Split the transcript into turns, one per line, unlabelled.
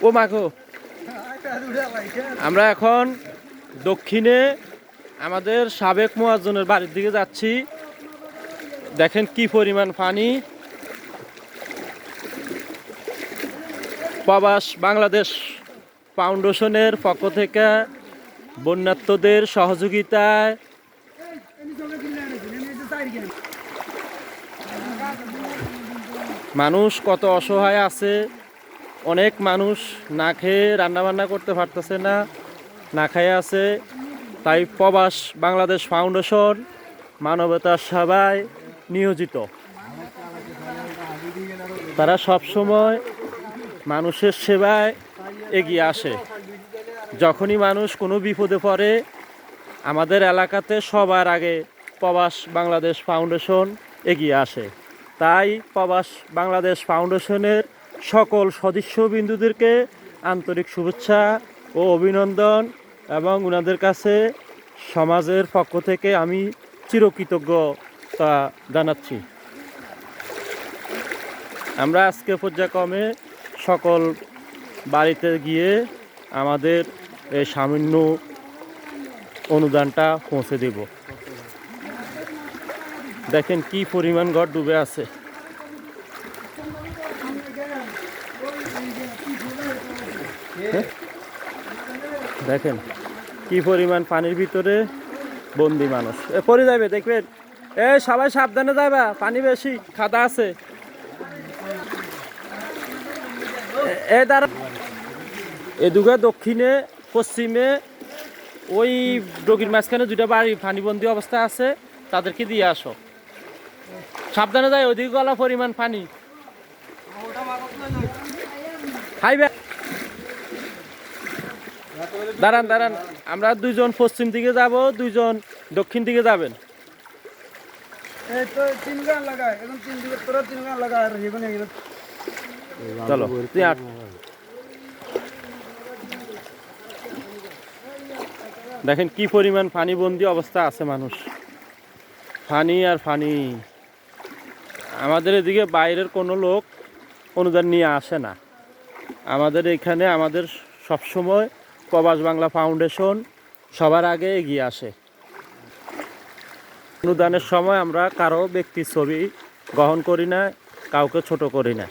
ও মাগো, আমরা এখন দক্ষিণে আমাদের সাবেক মুয়াজ্জনের বাড়ির দিকে যাচ্ছি। দেখেন কি পরিমাণ পানি। প্রবাস বাংলাদেশ ফাউন্ডেশনের পক্ষ থেকে বন্যার্তদের সহযোগিতায় মানুষ কত অসহায় আছে। অনেক মানুষ না খেয়ে রান্নাবান্না করতে পারতেছে না, না খেয়ে আছে। তাই প্রবাস বাংলাদেশ ফাউন্ডেশন মানবতার সেবায় নিয়োজিত। তারা সবসময় মানুষের সেবায় এগিয়ে আসে। যখনই মানুষ কোনো বিপদে পড়ে, আমাদের এলাকাতে সবার আগে প্রবাস বাংলাদেশ ফাউন্ডেশন এগিয়ে আসে। তাই প্রবাস বাংলাদেশ ফাউন্ডেশনের সকল সদস্যবিন্দুদেরকে আন্তরিক শুভেচ্ছা ও অভিনন্দন, এবং ওনাদের কাছে সমাজের পক্ষ থেকে আমি চিরকৃতজ্ঞতা জানাচ্ছি। আমরা আজকে পর্যায়ক্রমে সকল বাড়িতে গিয়ে আমাদের এই সামান্য অনুদানটা পৌঁছে দেব। দেখেন কি পরিমাণ ঘর ডুবে আছে। দেখেন কি পরিমাণ পানির ভিতরে বন্দি মানুষ। পড়ে যাবে, দেখবেন। সবাই সাবধানে যাবা, পানি বেশি, খাদা আছে। এদিকে দক্ষিণে পশ্চিমে ওই ডগির মাঝখানে দুইটা বাড়ি পানিবন্দি অবস্থা আছে, তাদেরকে দিয়ে আসো। সাবধানে যায়, ওইদিকে গলা পরিমাণ পানি। দাঁড়ান দাঁড়ান, আমরা দুইজন পশ্চিম দিকে যাব, দুইজন দক্ষিণ দিকে যাবেন। চলো, দেখেন কি পরিমাণ পানিবন্দি অবস্থা আছে মানুষ। পানি আর পানি। আমাদের এদিকে বাইরের কোনো লোক অনুদান নিয়ে আসে না। আমাদের এখানে আমাদের সবসময় প্রবাস বাংলা ফাউন্ডেশন সবার আগে এগিয়ে আসে। অনুদানের সময় আমরা কারো ব্যক্তির ছবি গ্রহণ করি না, কাউকে ছোট করি না।